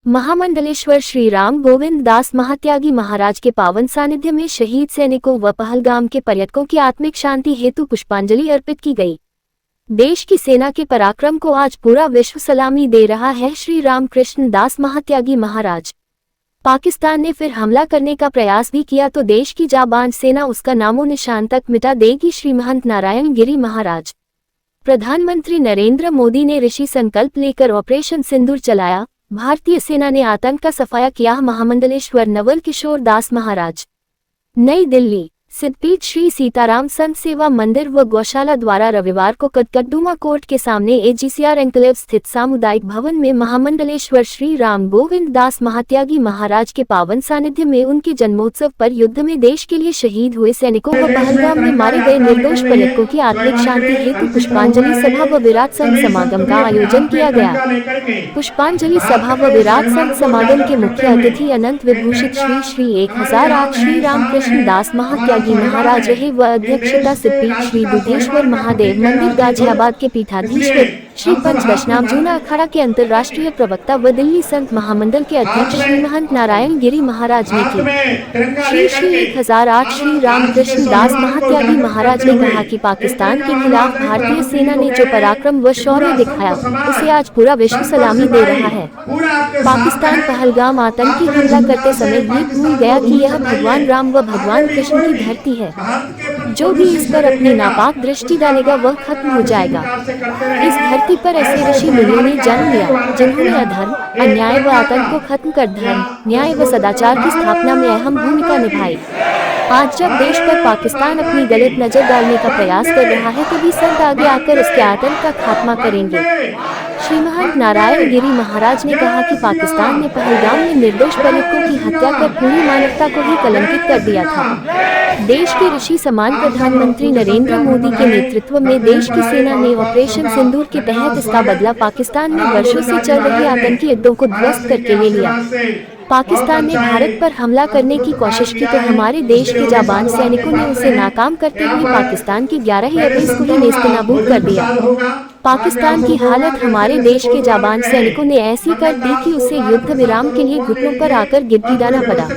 महामंडलेश्वर श्री राम गोविंद दास महात्यागी महाराज के पावन सानिध्य में शहीद सैनिकों व पहलगाम के पर्यटकों की आत्मिक शांति हेतु पुष्पांजलि अर्पित की गई। देश की सेना के पराक्रम को आज पूरा विश्व सलामी दे रहा है। श्री रामकृष्ण दास महात्यागी महाराज। पाकिस्तान ने फिर हमला करने का प्रयास भी किया तो देश की जाबांज सेना उसका नामो निशान तक मिटा देगी। श्री महंत नारायण गिरी महाराज। प्रधानमंत्री नरेंद्र मोदी ने ऋषि संकल्प लेकर ऑपरेशन सिंदूर चलाया। भारतीय सेना ने आतंक का सफाया किया। महामंडलेश्वर नवल किशोर दास महाराज। नई दिल्ली। सिद्धपीठ श्री सीताराम संत सेवा मंदिर व गौशाला द्वारा रविवार को कदकड्डुमा कोर्ट के सामने एजीसीआर एन्क्लेव स्थित सामुदायिक भवन में महामंडलेश्वर श्री राम गोविंद दास महात्यागी महाराज के पावन सानिध्य में उनके जन्मोत्सव पर युद्ध में देश के लिए शहीद हुए सैनिकों व पहलगाम में मारे गए निर्दोष पर्यटकों की आत्मिक शांति हेतु पुष्पांजलि सभा व विराट संत समागम का आयोजन किया गया। पुष्पांजलि सभा व विराट संत समागम के मुख्य अतिथि अनंत विभूषित श्री 1008 श्री रामकृष्ण दास महात्यागी महाराज रहे व अध्यक्षता सिद्धपीठ श्री दुधेश्वर महादेव मंदिर गाजियाबाद के पीठाधीश्वर श्री पंचदशनाम जूना अखाड़ा के अंतर्राष्ट्रीय प्रवक्ता व दिल्ली संत महामंडल के अध्यक्ष श्री महंत नारायण गिरी महाराज ने की। श्री 1008 श्री रामकृष्ण दास महात्यागी महाराज ने कहा कि पाकिस्तान के खिलाफ भारतीय सेना ने जो पराक्रम व शौर्य दिखाया उसे आज पूरा विश्व सलामी दे रहा है। पाकिस्तान पहलगाम आतंकी हमला करते समय ये भूल गया कि यह भगवान राम व भगवान कृष्ण की धरती है। जो भी इस पर अपनी नापाक दृष्टि डालेगा वह खत्म हो जाएगा। इस धरती पर ऐसे ऋषि मुनियों ने जन्म लिया जिन्होंने अधर्म, अन्याय व आतंक को खत्म कर धर्म, न्याय व सदाचार की स्थापना में अहम भूमिका निभाई। आज जब देश पर पाकिस्तान अपनी गलत नजर डालने का प्रयास कर रहा है तभी संत आगे आकर इसके आतंक का खात्मा करेंगे। श्री महंत नारायण गिरी महाराज ने कहा कि पाकिस्तान ने पहलगाम में निर्दोष पर्यटकों की हत्या कर पूरी मानवता को ही कलंकित कर दिया था। देश के ऋषि समान प्रधानमंत्री नरेंद्र मोदी के नेतृत्व में देश की सेना ने ऑपरेशन सिंदूर के तहत इसका बदला पाकिस्तान में वर्षों से चल रहे आतंकी अड्डों को ध्वस्त करके ले लिया। पाकिस्तान ने भारत पर हमला करने की कोशिश की तो हमारे देश के जाबांज सैनिकों ने उसे नाकाम करते हुए पाकिस्तान के 11 ही अगस्त को ही नेस्तनाबूद कर दिया। पाकिस्तान की हालत हमारे देश के जाबांज सैनिकों ने ऐसी कर दी कि उसे युद्ध विराम के लिए घुटनों पर आकर गिड़गिड़ाना पड़ा।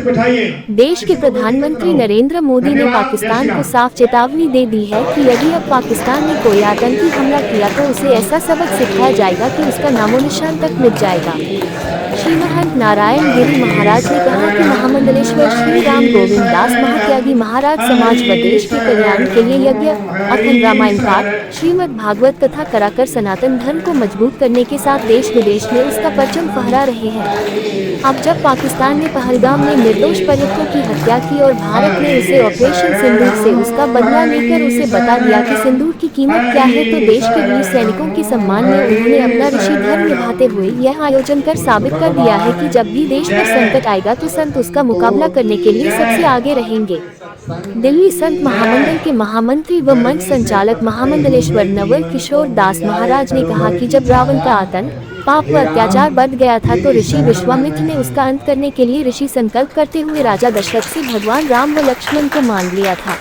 देश के प्रधानमंत्री नरेंद्र मोदी ने पाकिस्तान को साफ चेतावनी दे दी है कि यदि अब पाकिस्तान ने कोई आतंकी हमला किया तो उसे ऐसा सबक सिखाया जाएगा कि उसका नामो निशान तक मिट जाएगा। श्री महंत नारायण गिरी महाराज ने कहा कि महामंडलेश्वर श्री राम गोविंद दास महात्यागी महाराज समाज व देश के कल्याण के लिए यज्ञ, अखंड रामायण पाठ, श्रीमद् भागवत कथा कराकर सनातन धर्म को मजबूत करने के साथ देश विदेश में उसका परचम फहरा रहे हैं। अब जब पाकिस्तान ने पहलगाम में निर्दोष पर्यटकों की हत्या की और भारत ने उसे ऑपरेशन सिंदूर से उसका बदला लेकर उसे बता दिया कि सिंदूर की कीमत क्या है, तो देश के वीर सैनिकों के सम्मान में उन्होंने अपना ऋषि धर्म निभाते हुए यह आयोजन कर साबित कर दिया है कि जब भी देश पर संकट आएगा तो संत उसका मुकाबला करने के लिए सबसे आगे रहेंगे। दिल्ली संत महामंडल के महामंत्री व मंच संचालक महामंडलेश्वर नवल किशोर दास महाराज ने कहा कि जब रावण का आतंक, पाप व अत्याचार बढ़ गया था तो ऋषि विश्वामित्र ने उसका अंत करने के लिए ऋषि संकल्प करते हुए राजा दशरथ से भगवान राम व लक्ष्मण को मान लिया था।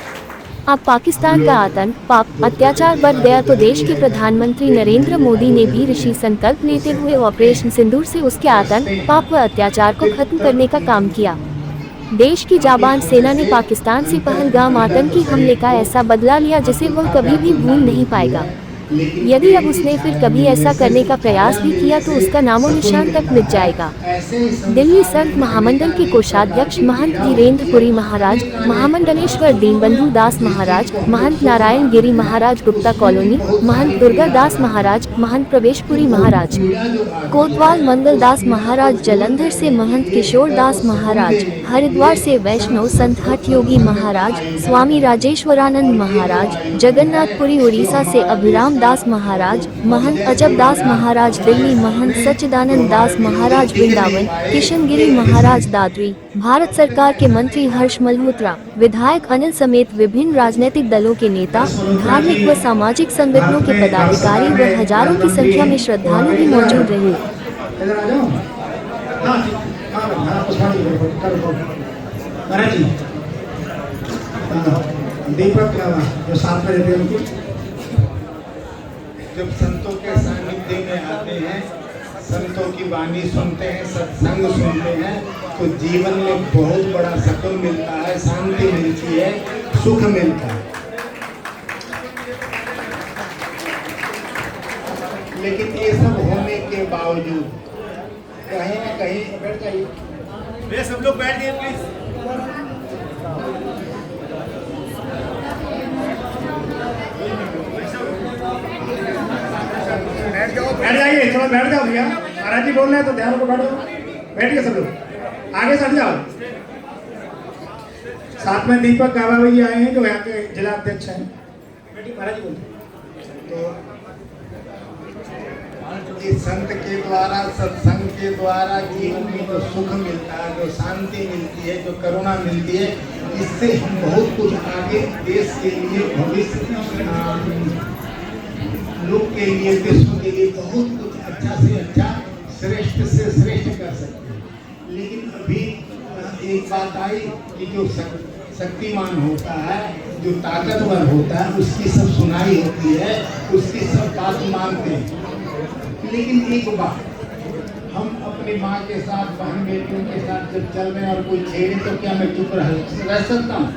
अब पाकिस्तान का आतंक, पाप, अत्याचार बढ़ गया तो देश के प्रधानमंत्री नरेंद्र मोदी ने भी ऋषि संकल्प लेते हुए ऑपरेशन सिंदूर से उसके आतंक, पाप व अत्याचार को खत्म करने का काम किया। देश की जाबांज सेना ने पाकिस्तान से पहलगाम आतंकी हमले का ऐसा बदला लिया जिसे वह कभी भी भूल नहीं पाएगा। यदि अब उसने फिर कभी ऐसा करने का प्रयास भी किया तो उसका नामो निशान तक मिट जाएगा। दिल्ली संत महामंडल के कोषाध्यक्ष महंत धीरेन्द्रपुरी महाराज, महामंडलेश्वर दीनबंधु दास महाराज, महंत नारायण गिरी महाराज गुप्ता कॉलोनी, महंत दुर्गा दास महाराज, महंत प्रवेशपुरी महाराज, कोतवाल मंगल दास महाराज, जलंधर से महंत किशोर दास महाराज, हरिद्वार से वैष्णव संत हठ योगी महाराज, स्वामी राजेश्वरानंद महाराज, जगन्नाथपुरी उड़ीसा से अभिराम दास महाराज, महंत अजब दास महाराज दिल्ली, महंत सच्चिदानंद दास महाराज वृंदावन, किशनगिरी महाराज दादरी, भारत सरकार के मंत्री हर्ष मल्होत्रा, विधायक अनिल समेत विभिन्न राजनीतिक दलों के नेता, धार्मिक व सामाजिक संगठनों के पदाधिकारी व हजारों की संख्या में श्रद्धालु भी मौजूद रहे। जब संतों के सानिध्य में आते हैं, संतों की वाणी सुनते हैं, सत्संग सुनते हैं, तो जीवन में बहुत बड़ा सुकून मिलता है, शांति मिलती है, सुख मिलता है। लेकिन ये सब होने के बावजूद कहीं ना कहीं, बैठ जाइए, सब लोग बैठ जाइए प्लीज। बैठ जाइए, चलो बैठ जाओ भैया। महाराज जी बोल रहे हैं तो ध्यान को बैठो, बैठिए सब लोग, आगे सट जाओ। साथ में दीपक गावा भैया आए हैं जो यहाँ के जिला अध्यक्ष हैं। बैठिए महाराज जी बोलिए। तो इस संत के द्वारा, सत्संग के द्वारा जीवन में जो सुख मिलता है, जो शांति मिलती है, जो करुणा मिलती है, इससे हम बहुत कुछ आगे देश के लिए, भविष्य लोग के लिए, विश्व के लिए बहुत कुछ अच्छा से अच्छा, श्रेष्ठ से श्रेष्ठ कर सकते हैं। लेकिन अभी एक बात आई कि जो शक्तिमान होता है, जो ताकतवर होता है, उसकी सब सुनाई होती है, उसकी सब बात मानते हैं। लेकिन एक बात, हम अपनी माँ के साथ, बहन बेटियों के साथ जब चल रहे हैं और कोई छेड़े तो क्या मैं चुप रह सकता हूँ?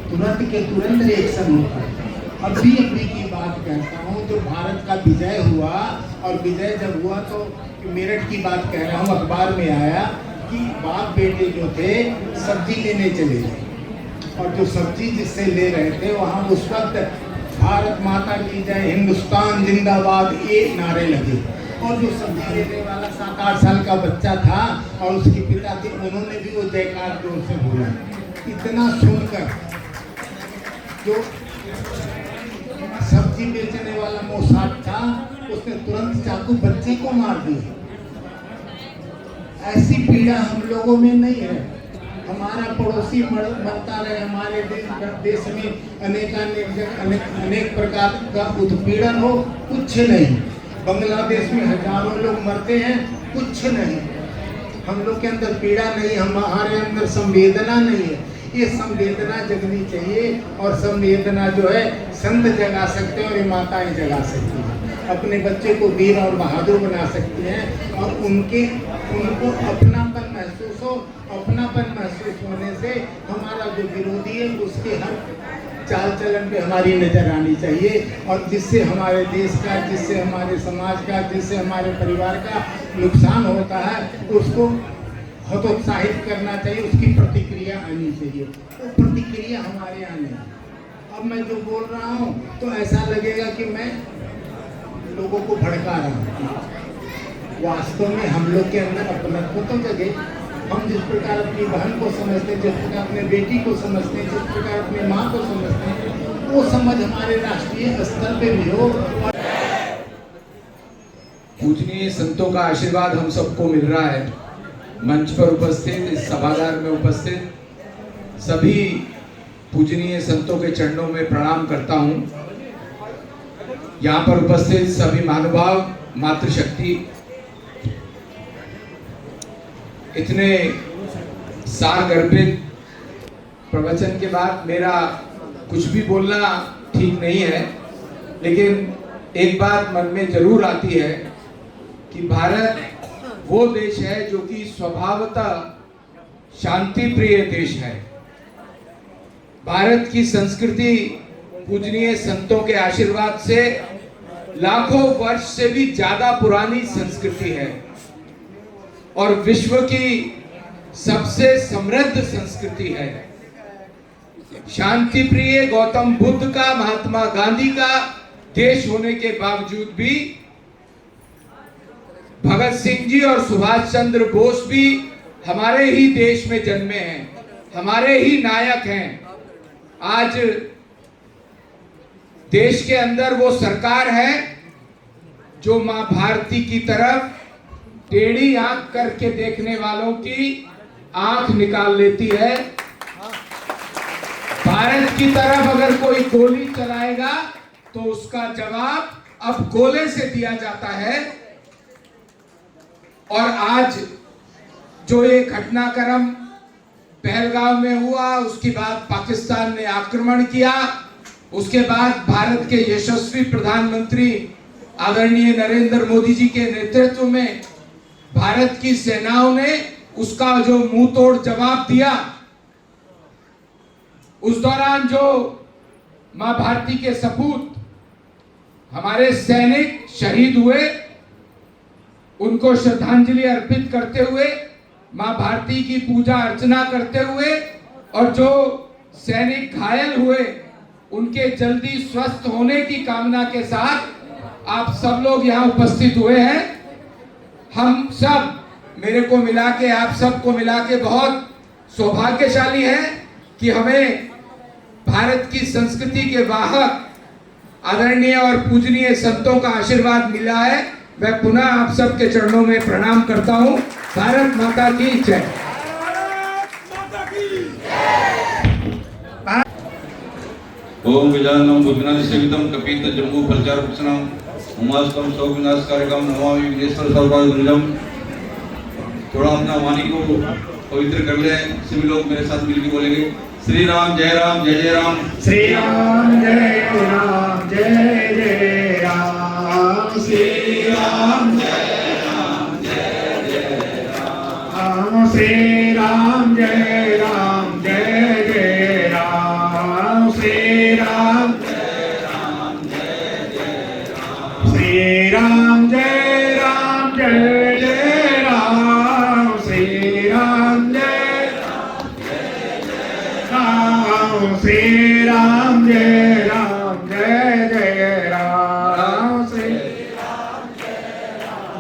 तुरंत के तुरंत रिएक्शन होता है। अभी की बात कहता हूँ, जो भारत का विजय हुआ, और विजय जब हुआ तो मेरठ की बात कह रहा हूँ, अखबार में आया कि बाप बेटे जो थे सब्जी लेने चले गए, और जो सब्जी जिससे ले रहे थे वहाँ उस वक्त भारत माता की जय, हिंदुस्तान जिंदाबाद, ये नारे लगे। और जो सब्जी लेने वाला 7-8 साल का बच्चा था और उसके पिता थे, उन्होंने भी वो जयकार जोर से बोला। इतना सुनकर जो सब्जी बेचने वाला मोसाद था, उसने तुरंत चाकू बच्चे को मार दिया। ऐसी पीड़ा हम लोगों में नहीं है। हमारा पड़ोसी मरता रहे, हमारे देश में अनेक प्रकार का उत्पीड़न हो, कुछ नहीं। बांग्लादेश में हजारों लोग मरते हैं, कुछ नहीं। हम लोग के अंदर पीड़ा नहीं, हमारे अंदर संवेदना नहीं है। ये संवेदना जगनी चाहिए, और संवेदना जो है संत जगा सकते हैं और ये माताएं जगा सकती हैं। अपने बच्चे को वीर और बहादुर बना सकती हैं, और उनको अपनापन महसूस हो। अपनापन महसूस होने से हमारा जो विरोधी है उसके हर चाल चलन पे हमारी नज़र आनी चाहिए, और जिससे हमारे देश का, जिससे हमारे समाज का, जिससे हमारे परिवार का नुकसान होता है, उसको हतोत्साहित करना चाहिए, उसकी प्रतिक्रिया आनी चाहिए। वो प्रतिक्रिया हमारे यहाँ नहीं। अब मैं जो बोल रहा हूँ तो ऐसा लगेगा कि मैं लोगों को भड़का रहा हूँ। वास्तव में हम लोग के अंदर अपनत्व तो जगे। हम जिस प्रकार अपनी बहन को समझते हैं, जिस प्रकार अपने बेटी को समझते हैं, जिस प्रकार अपनी माँ को समझते हैं, वो समझ हमारे राष्ट्रीय स्तर पे भी हो। पूजनीय संतों का आशीर्वाद हम सबको मिल रहा है। मंच पर उपस्थित, इस सभागार में उपस्थित सभी पूजनीय संतों के चरणों में प्रणाम करता हूँ। यहाँ पर उपस्थित सभी महानुभाव, मातृशक्ति, इतने सारगर्भित प्रवचन के बाद मेरा कुछ भी बोलना ठीक नहीं है, लेकिन एक बात मन में जरूर आती है कि भारत वो देश है जो कि स्वभावतः शांति प्रिय देश है। भारत की संस्कृति पूजनीय संतों के आशीर्वाद से लाखों वर्ष से भी ज्यादा पुरानी संस्कृति है, और विश्व की सबसे समृद्ध संस्कृति है। शांति प्रिय गौतम बुद्ध का, महात्मा गांधी का देश होने के बावजूद भी भगत सिंह जी और सुभाष चंद्र बोस भी हमारे ही देश में जन्मे हैं, हमारे ही नायक हैं। आज देश के अंदर वो सरकार है जो मां भारती की तरफ टेढ़ी आंख करके देखने वालों की आंख निकाल लेती है। भारत की तरफ अगर कोई गोली चलाएगा तो उसका जवाब अब गोले से दिया जाता है। और आज जो ये घटनाक्रम पहलगाम में हुआ, उसके बाद पाकिस्तान ने आक्रमण किया, उसके बाद भारत के यशस्वी प्रधानमंत्री आदरणीय नरेंद्र मोदी जी के नेतृत्व में भारत की सेनाओं ने उसका जो मुंह तोड़ जवाब दिया, उस दौरान जो मां भारती के सपूत हमारे सैनिक शहीद हुए, उनको श्रद्धांजलि अर्पित करते हुए, मां भारती की पूजा अर्चना करते हुए, और जो सैनिक घायल हुए उनके जल्दी स्वस्थ होने की कामना के साथ आप सब लोग यहाँ उपस्थित हुए हैं। हम सब, मेरे को मिला के, आप सबको मिला के बहुत सौभाग्यशाली हैं कि हमें भारत की संस्कृति के वाहक आदरणीय और पूजनीय संतों का आशीर्वाद मिला है। मैं पुनः आप सबके चरणों में प्रणाम करता हूं। भारत माता की जय। ओम गजाननम भूतनादिसेवितम कपित जम्बू फलचार भक्षणम उमास्तम शोक विनाशकारकम नमामि विघ्नेश्वर सर्वभूतम। थोड़ा अपना वाणी को पवित्र कर ले। सभी लोग मेरे साथ मिलकर बोलेंगे, श्री राम जय राम जय जय राम। श्री राम जय राम जय जय राम। श्री राम जय राम जय जय राम। श्री राम जय राम जय जय राम। श्री राम जय राम जय जय राम। श्री राम जय राम जय जय राम। श्री राम जय श्री राम जय राम जय जय राम। श्री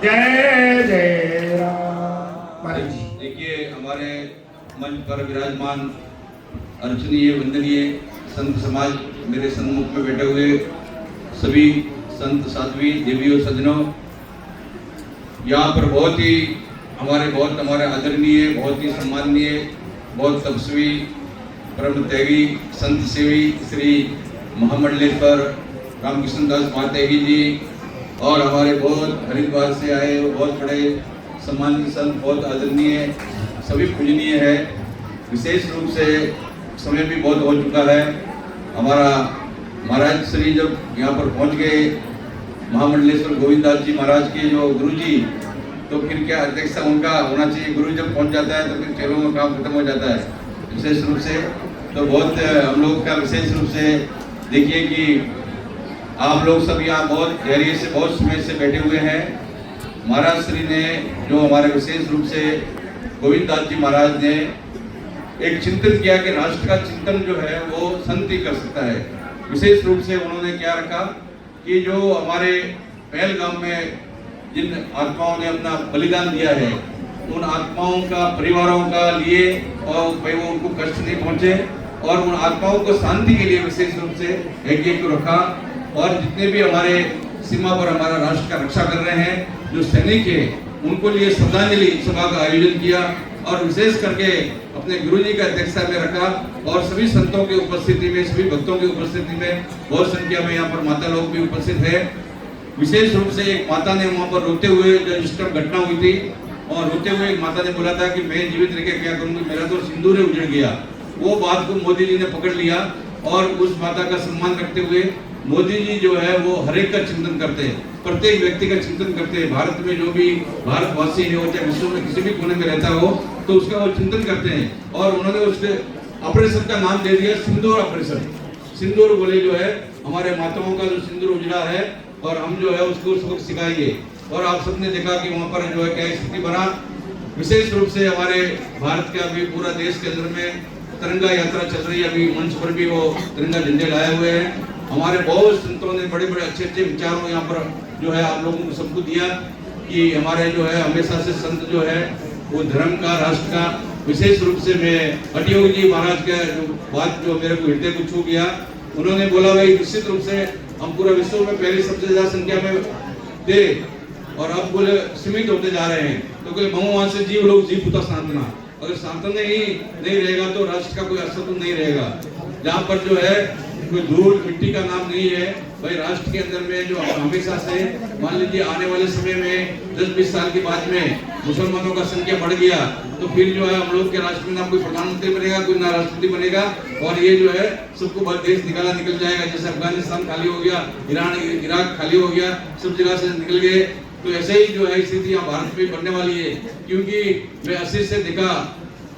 जय जय राम। महाराज जी, देखिए हमारे मंच पर विराजमान अर्चनीय वंदनीय संत समाज, मेरे सन्मुख में बैठे हुए सभी संत साध्वी देवियों सज्जनों, यहाँ पर बहुत हमारे आदरणीय, बहुत ही सम्माननीय, बहुत तपस्वी, परम त्यागी, संत सेवी श्री महामंडलेश्वर रामकृष्ण दास महात्यागी जी, और हमारे बहुत हरिद्वार से आए बहुत बड़े सम्मानित संत, बहुत आदरणीय, सभी पूजनीय है। विशेष रूप से समय भी बहुत हो चुका है। हमारा महाराज श्री जब यहाँ पर पहुँच गए, महामंडलेश्वर गोविंद दास जी महाराज के जो गुरु जी, तो फिर क्या अध्यक्षता उनका होना चाहिए। गुरु जब पहुँच जाता है तो फिर चेलों का काम खत्म हो जाता है। विशेष रूप से तो बहुत हम लोग का विशेष रूप से देखिए कि आप लोग सब यहाँ बहुत धैर्य से, बहुत समय से बैठे हुए हैं। महाराज श्री ने जो हमारे विशेष रूप से गोविंद दास जी महाराज ने एक चिंतन किया कि राष्ट्र का चिंतन जो है वो संत ही कर सकता है। विशेष रूप से उन्होंने क्या रखा कि जो हमारे पहलगाम में जिन आत्माओं ने अपना बलिदान दिया है, उन आत्माओं का, परिवारों का लिए, और भाई वो उनको कष्ट नहीं पहुंचे, और उन आत्माओं को शांति के लिए विशेष रूप से एक को रखा। और जितने भी हमारे सीमा पर हमारा राष्ट्र का रक्षा कर रहे हैं जो सैनिक है, उनको लिए श्रद्धांजलि सभा का आयोजन किया, और विशेष करके अपने गुरु जी का अध्यक्षता में रखा, और सभी संतों की उपस्थिति में, सभी भक्तों की उपस्थिति में, बहुत संख्या में यहाँ पर माता लोग भी उपस्थित है। विशेष रूप से एक माता ने वहाँ पर रोते हुए, जो इस तरह घटना हुई थी, और रोते हुए एक माता ने बोला था कि मैं जीवित रह के क्या करूंगी, मेरा तो सिंदूर उजड़ गया। वो बात को मोदी जी ने पकड़ लिया, और उस माता का सम्मान करते हुए मोदी जी जो है वो हर एक का चिंतन करते हैं, प्रत्येक व्यक्ति का चिंतन करते हैं। भारत में जो भी भारतवासी है, वो चाहे विश्व में किसी भी कोने में रहता हो, तो उसका वो चिंतन करते हैं। और उन्होंने उसके ऑपरेशन का नाम दे दिया सिंदूर ऑपरेशन। सिंदूर बोले जो है हमारे माताओं का जो सिंदूर उजड़ा है, और हम जो है उसको सबक सिखाएंगे। और आप सबने देखा कि वहाँ पर जो है क्या स्थिति बना। विशेष रूप से हमारे भारत के अभी पूरा देश के अंदर में तिरंगा यात्रा चल रही है। अभी मंच पर भी वो तिरंगा झंडे लाए हुए हैं। हमारे बहुत संतों ने बड़े बड़े अच्छे अच्छे विचारों यहाँ पर जो है आप लोगों को सबको दिया कि हमारे जो है हमेशा से संत जो है वो धर्म का, राष्ट्र का, विशेष रूप से मैं हटियोग जी महाराज का बात जो मेरे को हृदय को छू गया। उन्होंने बोला भाई निश्चित रूप से हम पूरा विश्व में पहले सबसे ज्यादा संख्या में थे, और अब बोले सीमित होते जा रहे हैं। तो बोले वहां से जीव लोग जीव पुता सांतना, अगर सांतन ही नहीं रहेगा तो राष्ट्र का कोई अस्तित्व नहीं रहेगा। जहाँ पर जो है कोई धूल मिट्टी का नाम नहीं है भाई। राष्ट्र के अंदर में जो हमेशा से मान लीजिए आने वाले समय में 10-20 साल के बाद में मुसलमानों का संख्या बढ़ गया, तो फिर जो है हम लोग के राष्ट्र में ना कोई प्रधानमंत्री बनेगा, कोई ना राष्ट्रपति बनेगा, और ये जो है सबको बहुत देश निकल जाएगा। जैसे अफगानिस्तान खाली हो गया, ईरान इराक खाली हो गया, सब जगह से निकल गए। तो ऐसे ही जो है स्थिति यहाँ भारत में बनने वाली है, क्योंकि मैं 80 से देखा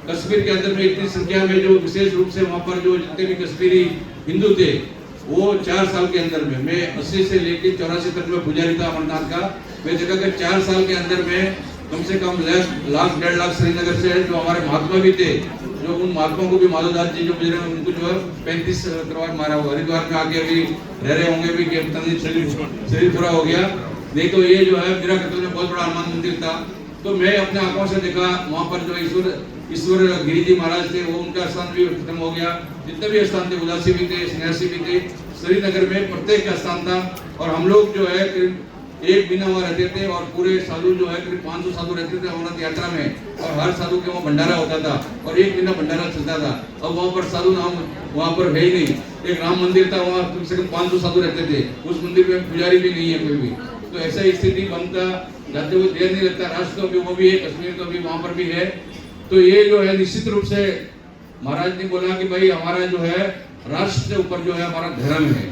कश्मीर के अंदर में इतनी संख्या में जो विशेष रूप से वहाँ पर जो जितने भी कश्मीरी हिंदू थे, वो 4 साल के अंदर में, मैं 80 से लेकर 84 तक में पुजारी था अमरनाथ का, मैं देखा कि 4 साल के अंदर में कम से कम लाख 1.5 लाख श्रीनगर से जो हमारे महात्मा भी थे, जो उन महात्माओं को भी माधोदास जी जो गुजरे उनको जो है 35 करवार मारा हुआ, हरिद्वार में आके अभी रह रहे होंगे भी कि शरीर पूरा हो गया। नहीं तो ये जो है मेरा कत्ल में बहुत बड़ा हनुमान मंदिर था, तो मैं अपने आंखों से देखा वहाँ पर जो ईश्वर गिरी जी महाराज थे, वो उनका स्थान भी खत्म हो गया। जितने भी स्थान थे, उदासी भी थे, सन्यासी भी थे, श्रीनगर में प्रत्येक का स्थान था। और हम लोग जो है एक महीना वहाँ रहते थे और पूरे साधु जो है करीब 500 साधु रहते थे अमरनाथ यात्रा में, और हर साधु के वहाँ भंडारा होता था और एक महीना भंडारा चलता था। अब वहाँ पर साधु नाम वहाँ पर है ही नहीं। एक राम मंदिर था, वहाँ कम से कम 500 साधु रहते थे, उस मंदिर में पुजारी भी नहीं है कोई भी। तो ऐसा स्थिति बनता जाते हुए देर नहीं लगता। राष्ट्र तो भी वो भी है, कश्मीर तो भी वहाँ पर भी है। तो ये जो है निश्चित रूप से महाराज ने बोला कि भाई हमारा जो है राष्ट्र से ऊपर जो है हमारा धर्म है,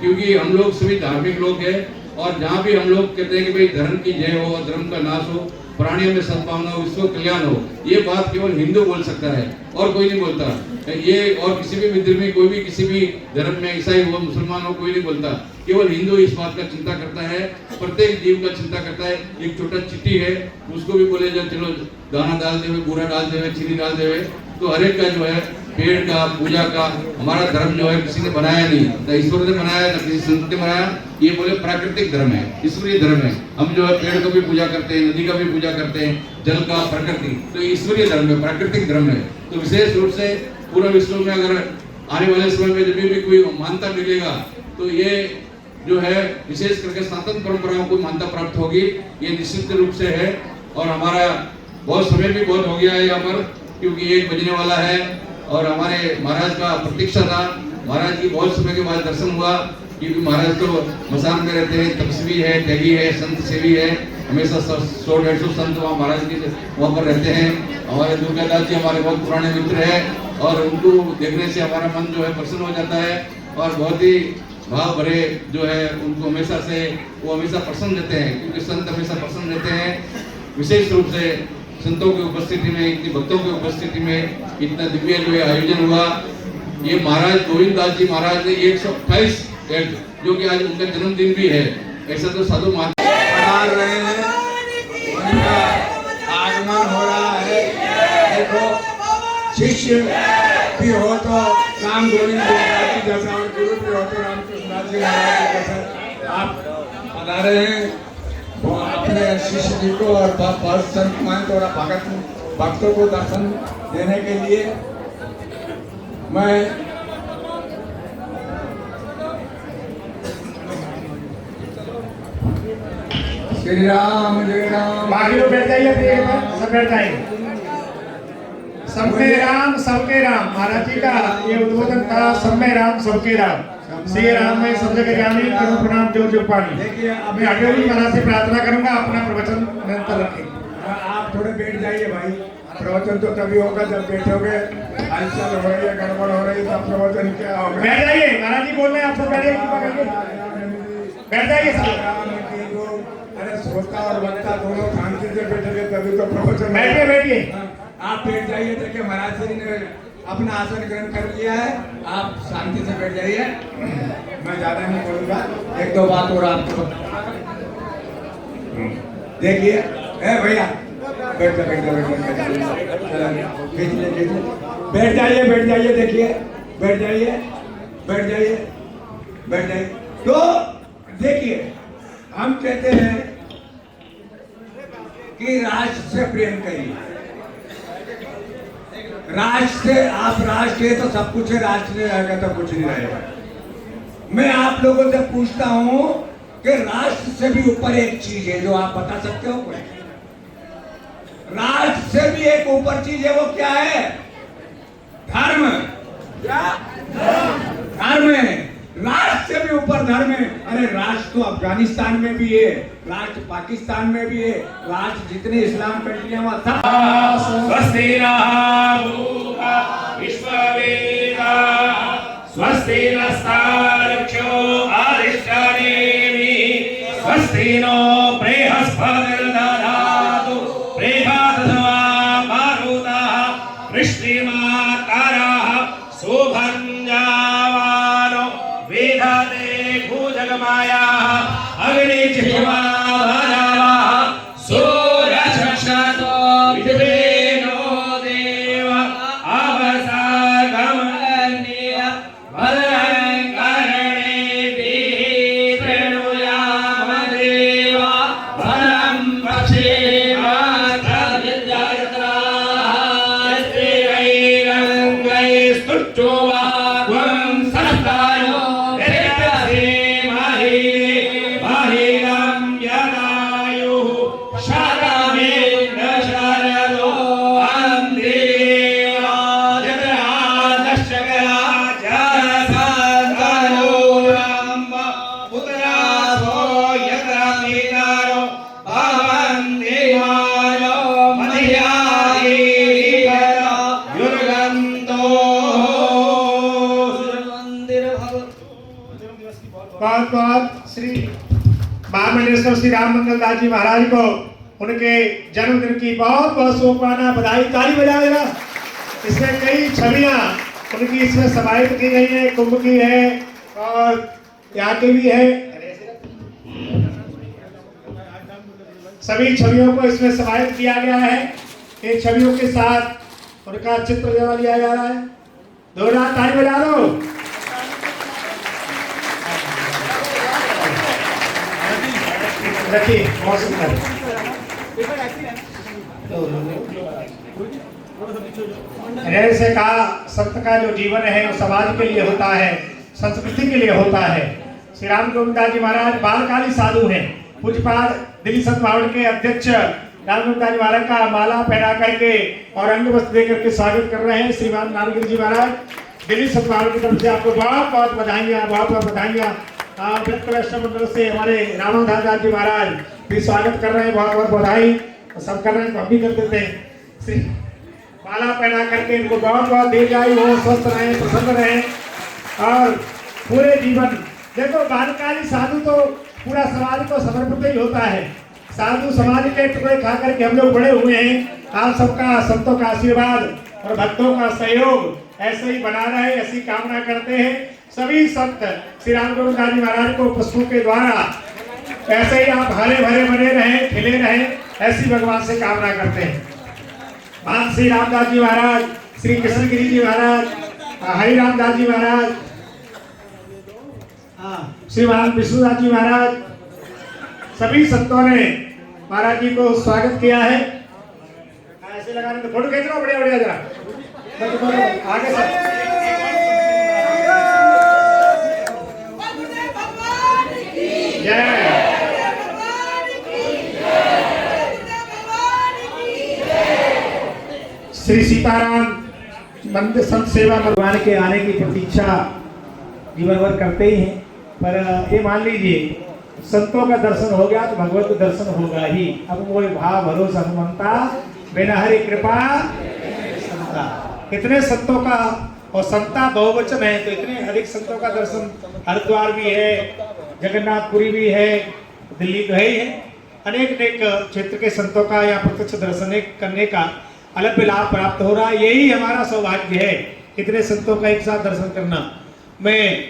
क्योंकि हम लोग सभी धार्मिक लोग हैं। और जहाँ भी हम लोग कहते हैं कि भाई धर्म की जय हो और धर्म का नाश हो, प्राणियों में सद्भावना हो, विश्व कल्याण हो, ये बात केवल हिंदू बोल सकता है और कोई नहीं बोलता। ये और किसी भी विधर्मी, कोई भी किसी भी धर्म में, ईसाई हो मुसलमान हो, कोई नहीं बोलता। केवल हिंदू इस बात का चिंता करता है, प्रत्येक जीव का चिंता करता है। एक छोटा चिट्ठी है, उसको भी बोले जो चलो दाना डाल देवे, बूरा डाल देवे, चीनी डाल देवे। तो हर एक का जो है पेड़ का, पूजा का, हमारा धर्म जो है किसी ने बनाया नहीं, न ईश्वर ने बनाया, न किसी संत ने बनाया। ये बोले प्राकृतिक धर्म है, ईश्वरीय धर्म है। हम जो है पेड़ को भी पूजा करते हैं, नदी का भी पूजा करते हैं, जल का, प्रकृति, तो ईश्वरीय धर्म है, प्राकृतिक धर्म है। तो विशेष रूप से पूरे विश्व में अगर आने वाले समय में जब भी कोई मान्यता मिलेगा, तो ये जो है विशेष करके सनातन परंपराओं को मान्यता प्राप्त होगी, ये निश्चित रूप से है। और हमारा बहुत समय भी बहुत हो गया है यहाँ पर, क्योंकि 1 बजने वाला है और हमारे महाराज का प्रतीक्षा था। महाराज की बहुत समय के बाद दर्शन हुआ, क्योंकि महाराज तो मसान में रहते हैं, तपस्वी है, त्यागी है, संत सेवी है। हमेशा 100-150 संत वहाँ महाराज के वहाँ पर रहते हैं। हमारे दुर्गादास जी हमारे बहुत पुराने मित्र हैं और उनको देखने से हमारा मन जो है प्रसन्न हो जाता है और बहुत ही भाव भरे जो है उनको हमेशा से वो हमेशा प्रसन्न रहते हैं, क्योंकि संत हमेशा प्रसन्न रहते हैं। विशेष रूप से संतों की उपस्थिति में, इतनी भक्तों की उपस्थिति में इतना दिव्य जो है आयोजन हुआ। ये महाराज गोविंद दास जी महाराज ने 128 जो कि आज उनका जन्मदिन भी है, ऐसा तो साधु मान रहे हैं, उनका आगमन हो रहा है। देखो शिष्य भी हो तो राम गोविंद जी जैसा और गुरु भी हो तो रामकृष्ण जी महाराज जी जैसा आप पधारे हैं। वो अपने शिष्य जी को और बहुत संत महंत और भक्तों को दर्शन देने के लिए मैं श्री राम जय राम। बाकी लोग बैठ जाइए, सब बैठ जाएंगे। सबके राम सबके राम, महाराज जी का ये उद्बोधन था, सब में राम सबके राम। श्री राम में सब जगह ज्ञानी, करो प्रणाम जो जो पानी। देखिए अब मैं आगे भी महाराज से प्रार्थना करूंगा, अपना प्रवचन निरंतर रखें। आप थोड़े बैठ जाइए भाई, प्रवचन तो तभी होगा जब बैठोगे। हलचल हो रही है, गड़बड़ हो रही है, तब प्रवचन क्या होगा। बैठ जाइए, महाराज जी बोल रहे हैं, आप सब बैठिए, बैठ जाइए सब। अरे श्रोता और वक्ता दोनों शांति से बैठेंगे तभी तो प्रवचन। बैठिए बैठिए, आप बैठ जाइए। देखिए महाराज जी ने अपना आसन ग्रहण कर लिया है, आप शांति से बैठ जाइए। मैं ज्यादा नहीं बोलूंगा, 1-2 बात और आपको देखिए। भैया बैठ जा, बैठ जाइए, बैठ जाइए। देखिए बैठ जाइए, बैठ जाइए, बैठ जाइए। तो देखिए हम कहते हैं कि राष्ट्र से प्रेम करिए। राष्ट्र से आप राष्ट्र है तो सब कुछ है, राष्ट्र नहीं रहेगा तो कुछ नहीं रहेगा। मैं आप लोगों से पूछता हूं कि राष्ट्र से भी ऊपर एक चीज है जो आप बता सकते हो कोई? राष्ट्र से भी एक ऊपर चीज है, वो क्या है? धर्म। क्या धर्म है? राष्ट्र से भी ऊपर धर्म है। अरे राष्ट्र तो अफगानिस्तान में भी है, राष्ट्र पाकिस्तान में भी है, राष्ट्र जितने इस्लाम कंट्रियां वहां सब। स्वस्ति विश्ववेदा स्वस्ति नस्तारक्षो आदिष्टानेमि स्वस्ति नो बृहस्पतिर्दधातु मातरः सुभञ्जावानो विदधे भुजगमायाः अग्निजिह्वा भनवः सूरशशतो विद्वेनो देव अवसागमनीय भद्रं कर्णेभिः शृणुयाम देव भद्रं पश्येमात्रविद्यायत्राः स्त्रीरङ्गैस्तुष्टुवा त्वं सत्तायो महिलं यदायुः शतमेव शरदो अन्धेवा जगरादशकराचारसान्तरो राम पुत्रासो यत्र पितरो भवन्देवायो मध्यादेवता युर्गन्तो बहुत बहुत श्री महामंडलेश्वर श्री राम मंगल दास जी महाराज को उनके जन्मदिन की बहुत बहुत शुभकामना बधाई। ताली बजाएगा। इसमें कई छवियां उनकी इसमें समाहित की गई है, कुंभ की है और यहाँ की भी है। सभी छवियों को इसमें समाहित किया गया है। इन छवियों के साथ उनका चित्र जमा लिया जा रहा है। जोरदार ताली बजा दो। रखिए, बहुत सुंदर। ऐसे कहा संत का जो जीवन है वो समाज के लिए होता है, संस्कृति के लिए होता है। श्री राम गोविंद दास जी महाराज बालकाली साधु हैं। पूज्यपाद दिल्ली संत मावड़ के अध्यक्ष राम गोविंद दास जी महाराज का माला पहना करके और अंग वस्त्र देकर के स्वागत कर रहे हैं श्रीमान नारायण जी महाराज। दिल्ली संत मावड़ की तरफ से आपको बहुत बहुत बधाइयाँ, बहुत बहुत बधाइयाँ। मंडल से हमारे रामाधास दास जी महाराज भी स्वागत कर रहे हैं, बहुत बहुत बधाई। सब कर रहे हैं तो हम भी कर देते हैं। श्री माला पहना करके इनको बहुत बहुत दीर्घायु हो, स्वस्थ रहे, प्रसन्न रहे और पूरे जीवन। देखो बालकाली साधु तो पूरा समाज को समर्पित ही होता है। साधु समाज के टुकड़े खा करके हम लोग बड़े हुए हैं। आप सबका संतों का आशीर्वाद और भक्तों का सहयोग ऐसे ही बना रहे, ऐसी कामना करते हैं। सभी संत श्री राम गोविंद दास जी महाराज को पुष्पों के द्वारा ऐसे ही आप हरे भरे बने रहें, खिले रहें, ऐसी भगवान से कामना करते हैं। महान श्री रामदास जी महाराज, श्री कृष्णगिरी जी महाराज, हरिराम दास जी महाराज, श्रीमान विष्णुदास जी महाराज, सभी संतों ने महाराज जी को स्वागत किया है। ऐसे लगाने तो फोटो खींच लो, बढ़िया बढ़िया जरा आगे से। जय श्री सीताराम मंदिर संत सेवा भगवान के आने की प्रतीक्षा जीवन भर करते ही हैं। पर ये मान लीजिए संतों का दर्शन हो गया तो भगवत का दर्शन होगा ही। अब वो भाव भरोसा हनुमंता बिना हरि कृपा संता। इतने संतों का और संता बहुवचन है तो इतने अधिक संतों का दर्शन हरिद्वार भी है, जगन्नाथपुरी भी है, दिल्ली तो है ही है। अनेक अनेक क्षेत्र के संतों का यहाँ प्रत्यक्ष दर्शन करने का अलग लाभ प्राप्त हो रहा है। यही हमारा सौभाग्य है, इतने संतों का एक साथ दर्शन करना। मैं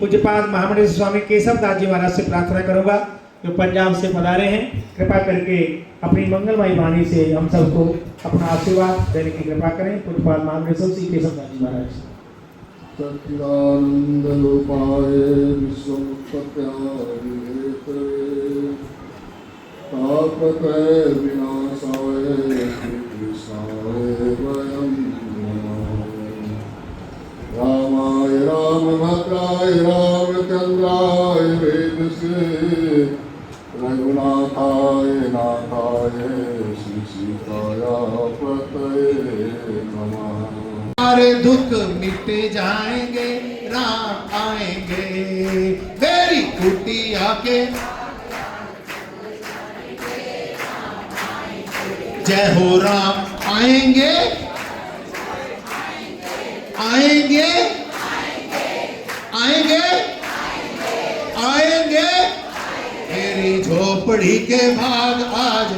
पूज्यपाद महामंडलेश्वर स्वामी केशव दास जी महाराज से प्रार्थना करूंगा जो पंजाब से पधारे हैं, कृपा करके अपनी मंगलमयी वाणी से हम सबको अपना आशीर्वाद देने की कृपा करें। पूज्यपाद महामंडलेश्वर श्री केशव दास जी महाराज। सच्चिदानंद रूपाय विश्वोत्पत्त्यादि हेतवे तापत्रय विनाशाय श्रीकृष्णाय वयं नमः। रामाय रामभद्राय रामचन्द्राय वेदसे रघुनाथाय नाथाय श्री सीताय पतये नमः। सारे दुख मिट जाएंगे, राम आएंगे मेरी कुटिया के। जय हो राम आएंगे, आएंगे, आएंगे, आएंगे मेरी झोपड़ी के भाग आज।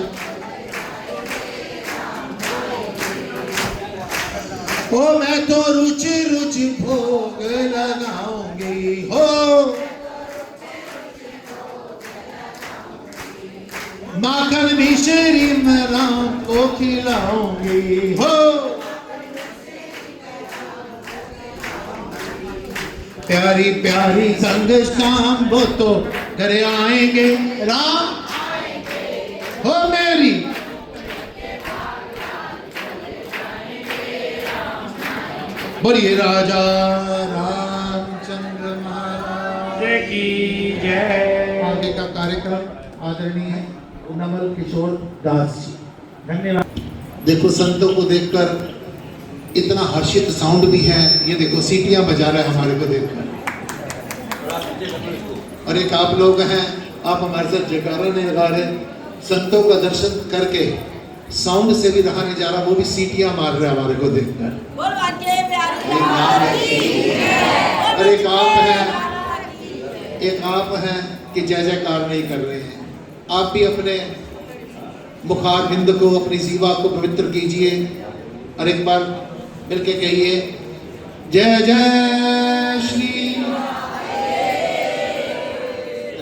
ओ मैं तो रुचि रुचि भोग लगाऊंगी हो, माखन मिश्री मैं राम को खिलाऊंगी हो, प्यारी प्यारी संग शाम वो तो घर आएंगे राम हो मेरी, बोलिए राजा रामचंद्र महाराज जय की जय। आगे का कार्यक्रम आदरणीय नवल किशोर दास जी। धन्यवाद। देखो संतों को देखकर इतना हर्षित साउंड भी है, ये देखो सीटियां बजा रहा है हमारे को देखकर। और एक आप लोग हैं, आप हमारे साथ जयकारा नहीं लगा रहे, संतों का दर्शन करके साउंड से भी रहा नहीं जा रहा, वो भी सीटियां मार रहे हैं हमारे को देखकर। और एक आप हैं कि जय जयकार नहीं कर रहे हैं। आप भी अपने मुखार बिंद को, अपनी जीवा को पवित्र कीजिए और एक बार मिलके कहिए जय जय श्री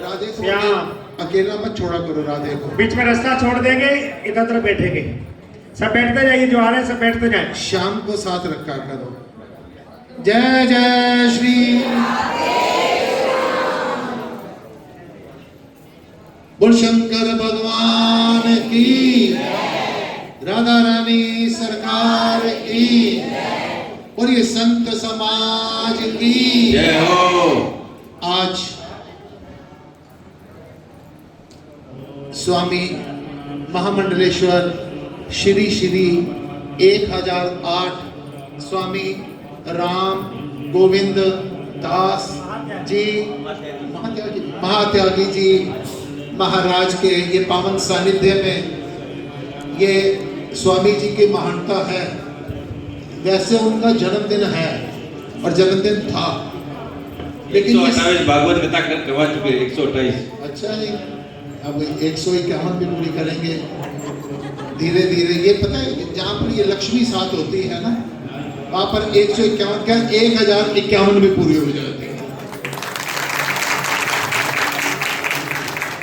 राधे को। श्याम। अकेला मत छोड़ा करो राधे को। बीच में रास्ता छोड़ देंगे, इधर उधर बैठेंगे, सब बैठते जाइए, जो आ रहे हैं सब बैठते जाए। श्याम को साथ रखा करो। जय जय श्री बोल शंकर भगवान की, राधा रानी सरकार की, और ये संत समाज की जय हो। आज स्वामी महामंडलेश्वर श्री श्री 1008 स्वामी राम गोविंद दास जी महात्यागी जी महाराज के ये पावन सानिध्य में ये स्वामी जी की महानता है। वैसे उनका जन्मदिन है और जन्मदिन था, लेकिन 128 भागवत कथा करवा चुके 128। अच्छा जी, अब 151 भी पूरी करेंगे धीरे धीरे। ये पता है जहाँ पर ये लक्ष्मी साथ होती है ना, वहाँ पर 151 क्या 1051 भी पूरी हो जाती है।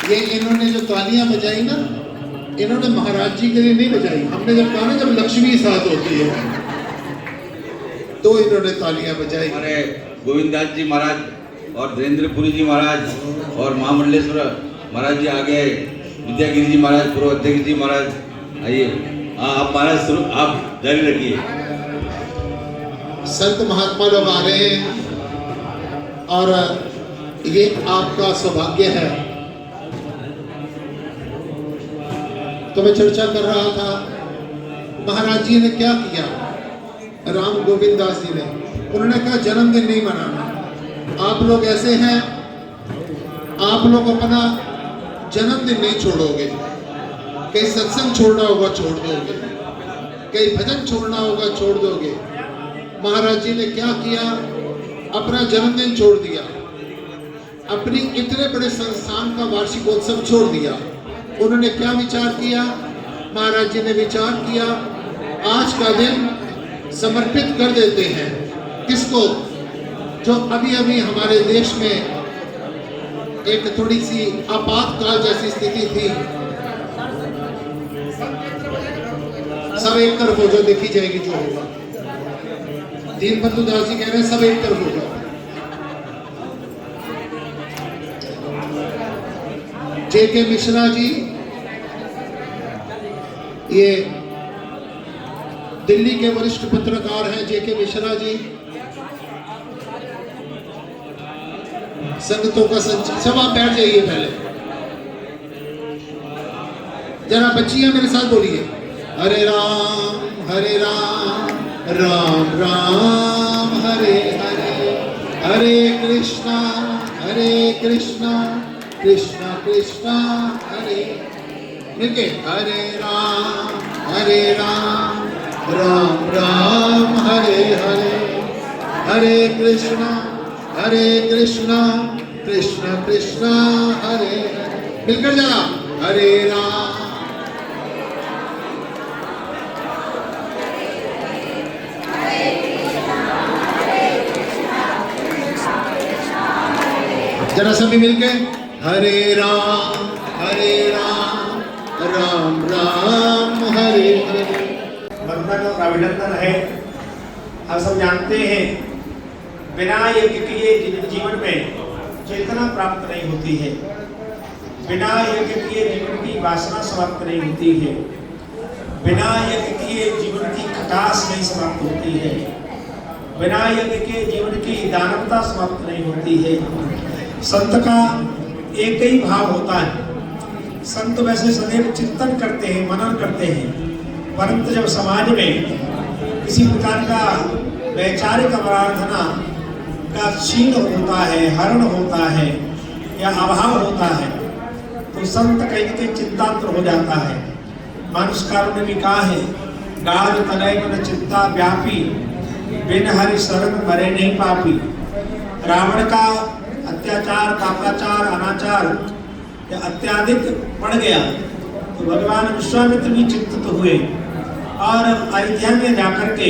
ये इन्होंने जो तालियां बजाई ना, इन्होंने महाराज जी के लिए नहीं बजाई। हमने जब कहा ना जब लक्ष्मी साथ होती है तो इन्होंने तालियां बजाई। हमारे गोविंददास जी महाराज और धीरेन्द्रपुरी जी महाराज और महामंडलेश्वर महाराज जी आ गए, विद्यागिरी जी महाराज, पूर्व अध्यक्ष जी महाराज आइए। आप महाराज शुरू, आप जारी रखिए। संत महात्मा लोग आ रहे हैं और ये आपका सौभाग्य है। तो मैं चर्चा कर रहा था, महाराज जी ने क्या किया, राम गोविंद दास जी ने, उन्होंने कहा जन्मदिन नहीं मनाना। आप लोग ऐसे हैं, आप लोग अपना जन्मदिन नहीं छोड़ोगे, कहीं सत्संग छोड़ना होगा छोड़ दोगे, कहीं भजन छोड़ना होगा छोड़ दोगे। महाराज जी ने क्या किया, अपना जन्मदिन छोड़ दिया, अपनी इतने बड़े संस्थान का वार्षिकोत्सव छोड़ दिया। उन्होंने क्या विचार किया, महाराज जी ने विचार किया आज का दिन समर्पित कर देते हैं किसको, जो अभी अभी हमारे देश में एक थोड़ी सी आपातकाल जैसी स्थिति थी। सब एक तरफ हो जाओ, देखी जाएगी जो होगा। दीनबंधु दास जी कह रहे हैं सब एक तरफ हो जाओ। जेके मिश्रा जी, ये दिल्ली के वरिष्ठ पत्रकार हैं जेके मिश्रा जी, संगतों का सब आप बैठ जाइए पहले, जरा बच्चियां मेरे साथ बोलिए हरे राम राम राम हरे हरे, हरे कृष्णा कृष्णा कृष्णा हरे, मिलके हरे राम राम राम हरे हरे, हरे कृष्णा कृष्णा कृष्णा हरे हरे, मिलकर जरा हरे राम जरा सभी मिलके हरे राम राम राम हरे हरे। वंदन और अभिनंदन है। आप सब जानते हैं बिना यज्ञ किए जीवन में चेतना प्राप्त नहीं होती है, बिना यज्ञ किए जीवन की वासना समाप्त नहीं होती है, बिना यज्ञ किए जीवन की खटास नहीं समाप्त होती है, बिना यज्ञ के जीवन की दानवता समाप्त नहीं होती है। संत का एक ही भाव होता है। संत वैसे सदैव चिंतन करते हैं, मनन करते हैं, परंतु जब समाज में किसी प्रकार का वैचारिक आराधना का क्षीण होता है, हरण होता है या अभाव होता है, तो संत कहीं न कहीं चिंतातुर हो जाता है। मानुषकारों ने भी कहा है, गाज तनय मन चिंता व्यापी, बिन हरि शरण मरे नहीं पापी। रावण का अत्याचार, पापाचार, अनाचार अत्याधिक बढ़ गया तो भगवान विश्वामित्र भी चिंतित हुए और अयोध्या में जाकर के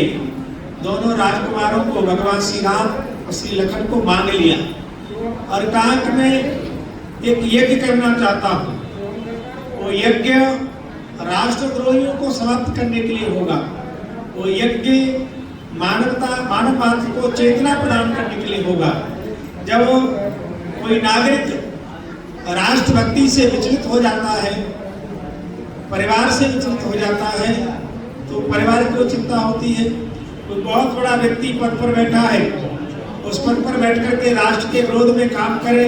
दोनों राजकुमारों को भगवान श्री राम और श्री लखन को मांग लिया और कहा कि मैं एक यज्ञ करना चाहता हूँ। वो यज्ञ राष्ट्रद्रोहियों को समाप्त करने के लिए होगा। वो यज्ञ मानव मात्र को चेतना प्रदान करने के लिए होगा। जब कोई नागरिक राष्ट्रभक्ति से विचलित हो जाता है, परिवार से विचलित हो जाता है, तो परिवार को चिंता होती है। कोई बहुत बड़ा व्यक्ति पद पर बैठा है, उस पद पर बैठ करके राष्ट्र के विरोध में काम करे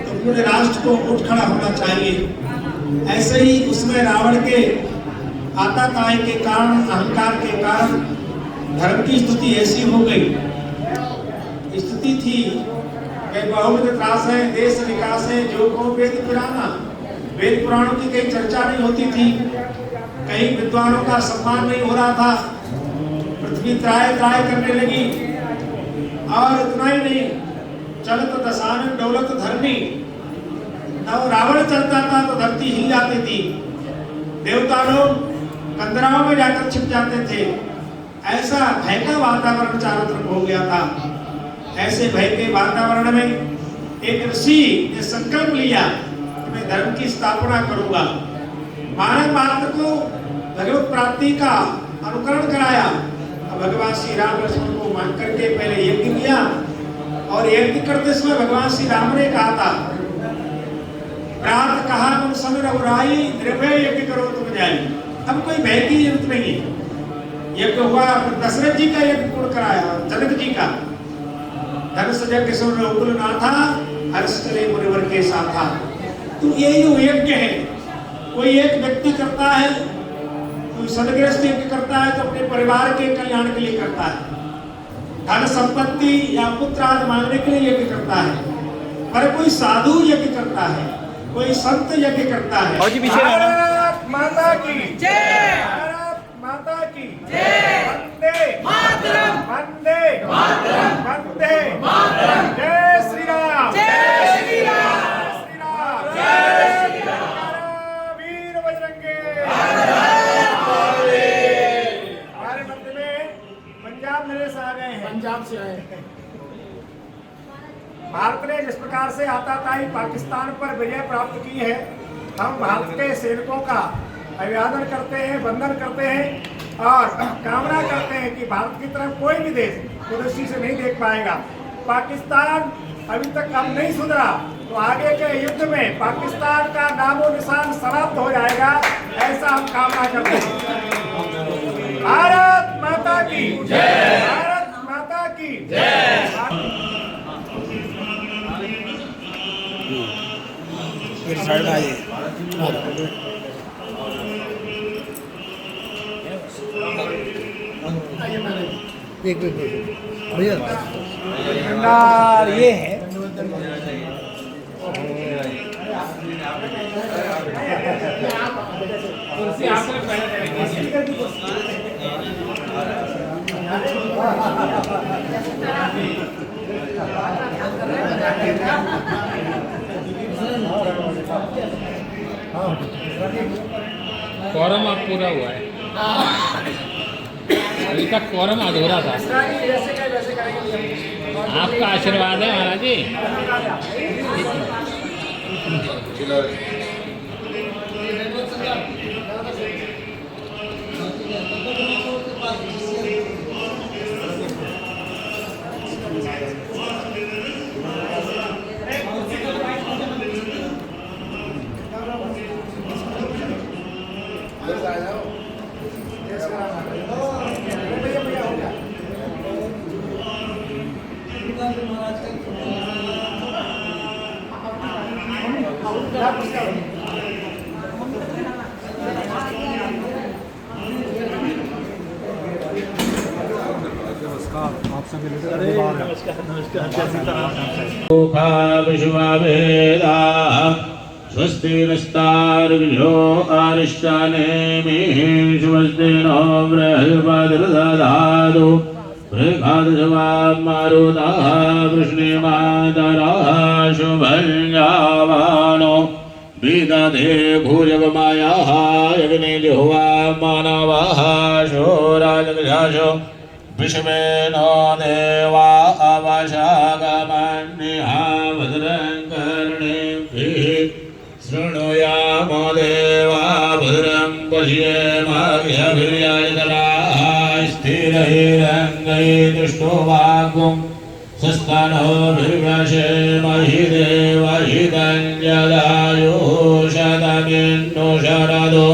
तो पूरे राष्ट्र को उठ खड़ा होना चाहिए। ऐसे ही उसमें रावण के आताताई के कारण, अहंकार के कारण धर्म की स्थिति ऐसी हो गई। स्थिति थी बहुविध त्रास है, देश विकास है, जो को वेद पुराना, वेद पुराणों की कहीं चर्चा नहीं होती थी, कहीं विद्वानों का सम्मान नहीं हो रहा था, पृथ्वी त्राय त्राय करने लगी। और इतना ही नहीं, चलत दशानन दौलत धरनी, तब रावण चलता था तो धरती हिल जाती थी, देवता लोग कंदराओं में जाकर छिप जाते थे। ऐसा भय का वातावरण चारों तरफ हो गया था। ऐसे भय के वातावरण में एक ऋषि ने संकल्प लिया कि मैं धर्म की स्थापना करूंगा। मानव मात्र को भगवत प्राप्ति का अनुकरण कराया। भगवान श्री राम लक्ष्मण को मान करके पहले यज्ञ किया और यज्ञ करते समय भगवान श्री राम ने कहा था, प्रात कहा मन समय रघुराई, निर्भय यज्ञ करो तुम जाई। अब कोई भय की जरूरत नहीं है। यज्ञ हुआ, दशरथ जी का यज्ञ पूर्ण कराया, जनक जी का। धनुष यज्ञ सुन रघुकुल नाथा, हर्ष चले मुनिवर के साथा। तो यही जो यज्ञ है, कोई एक व्यक्ति करता है, कोई सदग्रस्त यज्ञ करता है तो अपने परिवार के कल्याण के लिए करता है, धन संपत्ति या पुत्र आदि मांगने के लिए यज्ञ करता है। पर कोई साधु यज्ञ करता है, कोई संत यज्ञ करता है। भारत माता की जय, भारत माता की जय, वंदे मातरम, वंदे मातरम, वंदे मातरम। जय श्री राम, जय श्री राम, श्री राम, जय श्री राम। वीर बजरंगे, हमारे मध्य में पंजाब नरेश आ गए हैं, पंजाब से आए हैं। भारत ने जिस प्रकार से आताताई पाकिस्तान पर विजय प्राप्त की है, हम भारत के सैनिकों का अभिवादन करते हैं, वंदन करते हैं और कामना करते हैं कि भारत की तरफ कोई भी देश कुदृष्टि से नहीं देख पाएगा। पाकिस्तान अभी तक अब नहीं सुधरा तो आगे के युद्ध में पाकिस्तान का नामो निशान समाप्त हो जाएगा, ऐसा हम कामना करते हैं। भारत माता की जय, भारत माता की जय। एक भैया भंडार ये है। क्वारम अब पूरा हुआ है, अभी तक क्वारम अधूरा था। आपका आशीर्वाद है महाराज जी। स्वस्ति नस्तार्क्ष्यो अरिष्टानेमिः स्वस्ति नो बृहस्पतिर्दधातु बृहस्पतिर्मारुतः वृष्णिमातरः शुभञ्जावानो विदधे भूजगमायाः यज्ञेजुह्वा मानवः शोराजगजाशो विश्वे नो देवा अवशागमन्यः भद्रं कर्णेभिः शृणुयामो देवा भद्रं पश्येमाभिर्यायतराः स्थिरैरङ्गैर्दुष्टो वाग्गुं सस्तनोर्विवशेमहि देवहितं जलायुः शतमिन्नो शरदो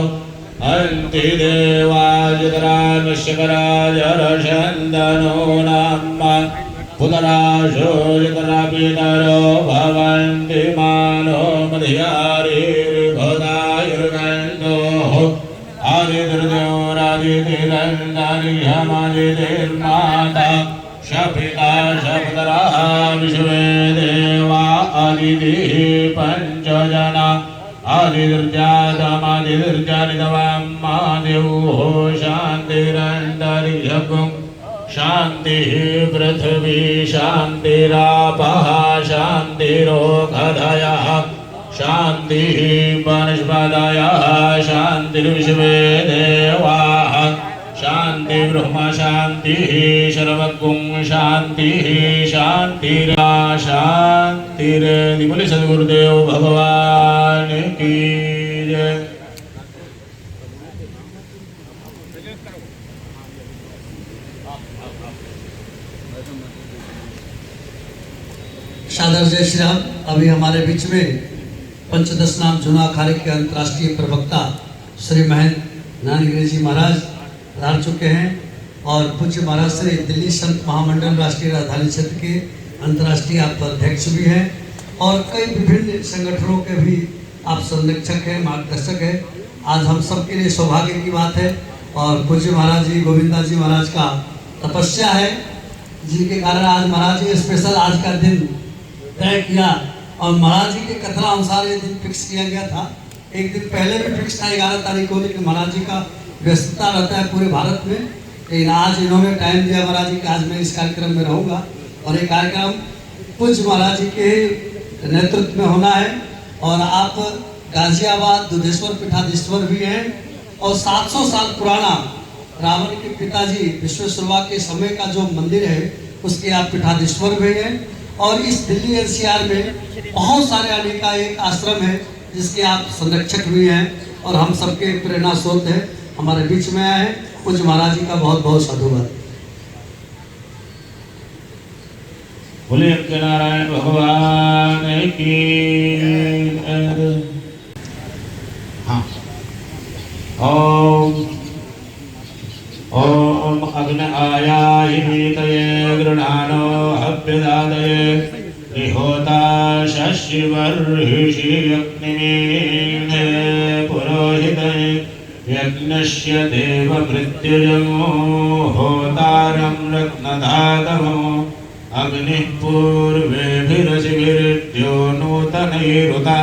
अन्ति देवाजितरानुष्यकराजरशन्दनो नाम पुनराशो जितरापितरो भवन्ति मानो मधियारिर्भदायुर्गन्धोः आदिर्देवरादितिरन्दनियमदितिर्माता शपिता शपदरः विश्वे देवा आदितिः पञ्चजना आदिर्जातमादिर्जानितवामादिवो शान्तिरन्तरिक्षगुं शान्तिः पृथिवी शान्तिरापः शान्तिरोगधयः शान्तिः वनस्पतयः शान्तिर्विश्वे देवाः शान्तिर्ब्रह्म शान्तिः सर्वगुं शान्तिः शान्तिरा शान्तिरेति बोले सद्गुरुदेव भगवान की जय। सादर जय श्री राम। अभी हमारे बीच में पंचदश नाम जूना अखाड़े के अंतर्राष्ट्रीय प्रवक्ता श्री महेंद्र ज्ञानगिरी जी महाराज पधार चुके हैं और पूज्य महाराज श्री दिल्ली संत महामंडल राष्ट्रीय राजधानी क्षेत्र के अंतर्राष्ट्रीय आप अध्यक्ष भी हैं और कई विभिन्न संगठनों के भी आप संरक्षक हैं, मार्गदर्शक हैं। आज हम सबके लिए सौभाग्य की बात है और पूज्य महाराज जी गोविंदा जी महाराज का तपस्या है जिनके कारण आज महाराज जी स्पेशल आज का दिन तय किया और महाराज जी के कथन अनुसार ये दिन फिक्स किया गया था। एक दिन पहले भी फिक्स था 11 तारीख को, लेकिन महाराज जी का व्यस्तता रहता है पूरे भारत में, लेकिन आज इन्होंने टाइम दिया महाराज जी कि आज मैं इस कार्यक्रम में रहूँगा और ये कार्यक्रम पूज्य महाराज जी के नेतृत्व में होना है। और आप गाजियाबाद दुधेश्वर पीठाधीश्वर भी हैं और 700 साल पुराना रावण के पिताजी विश्वेश्वरवा के समय का जो मंदिर है उसके आप पीठाधीश्वर भी हैं। और इस दिल्ली एनसीआर में बहुत सारे अनेकानेक आश्रम है जिसके आप संरक्षक भी हैं और हम सबके प्रेरणा स्रोत हैं, हमारे बीच में आए हैं। पूज्य महाराज जी का बहुत बहुत साधुवाद। बोले नारायण भगवान की। हाँ ओम ओम अग्नि आयाहि वीतये गृणानो हव्यदादये निहोता शशिवर्षि अग्निमीने पुरोहितये यज्ञस्य देवमृत्युजमो होतारं रत्नधातमो अग्निः पूर्वेभिरसिभिर्द्यो नूतनैरुता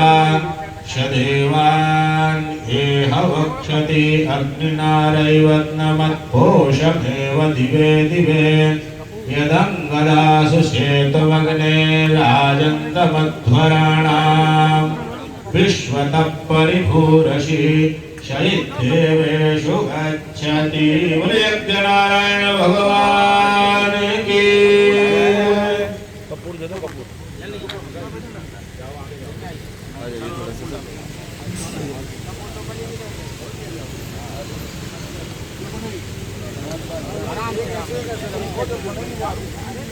शदेवान् एह वक्षति अग्निनारैवत्नमत्पोषमेव दिवे दिवे यदङ्गदासु शेतमग्ने राजन्तमध्वराणां विश्वतः परिभूरसि शैत्येवेषु गच्छति। बोले नारायण भगवान की।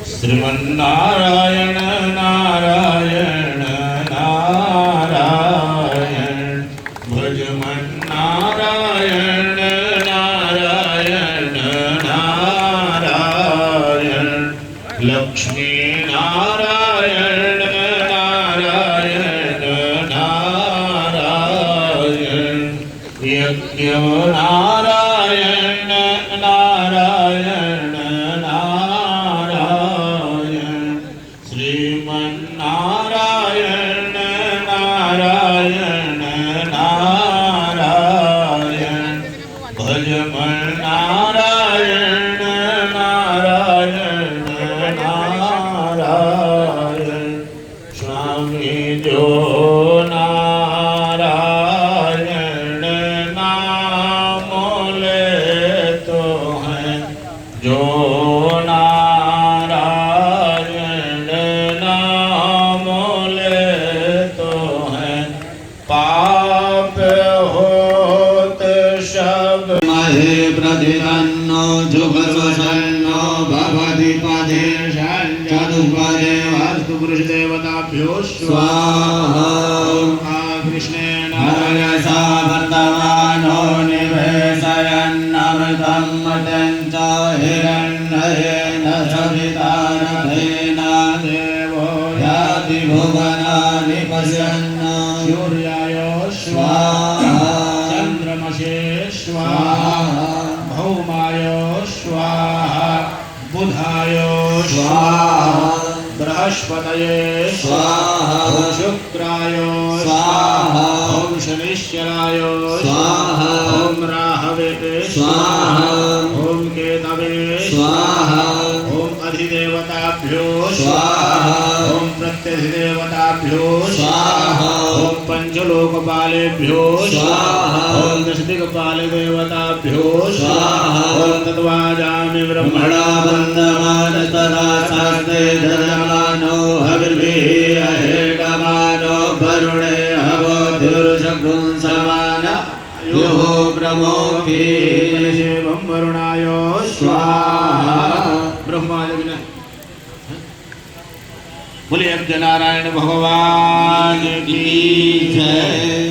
श्रीमन्नारायण नारायण नारायण भजमन्नारायण नारायण नारायण लक्ष्मी नारायण नारायण नारायण यज्ञ नारायण नारायण नारायण श्रीमन्नारायण नारायण नारायण भजमन्नारायण नारायण नारायण स्वामी जो नारायण नाम ले तो है जो नारायण नाम ले तो है पाप होत शब महे प्रतिपन्नो जुगर्वसन्नो भवति पदे चतुष्पदे वास्तु पुरुष देवताभ्यो स्वाहा कृष्णेन हरयसा वर्तमानो निवेशयन्नमृतं मदञ्च हिरण्येन सवितारथेन देवो याति भुवनानि पश्यन् सूर्याय स्वाहा चन्द्रमसे स्वाहा भौमाय स्वाहा बुधाय स्वाहा बृहस्पतये स्वाहा शुक्राय स्वाहा ओम शनिश्चराय स्वाहा ओम राहवे स्वाहा ओम केतवे स्वाहा ओम अधिदेवताभ्यो स्वाहा ओम प्रत्यधिदेवताभ्यो स्वाहा ओम पंचलोकपालेभ्यो स्वाहा ओम दशदिक्पालदेवताभ्यो स्वाहा ओम तत्वाजामि ब्रह्मणा वन्दमान तदा शास्त्रे धर्मानो हविर्भिः अहेकमानो वरुणे हवोधुर्शकुं समान यो ब्रह्मोऽपि शिवं वरुणाय स्वाहा ब्रह्मादिविना बोले नारायण भगवान की जय।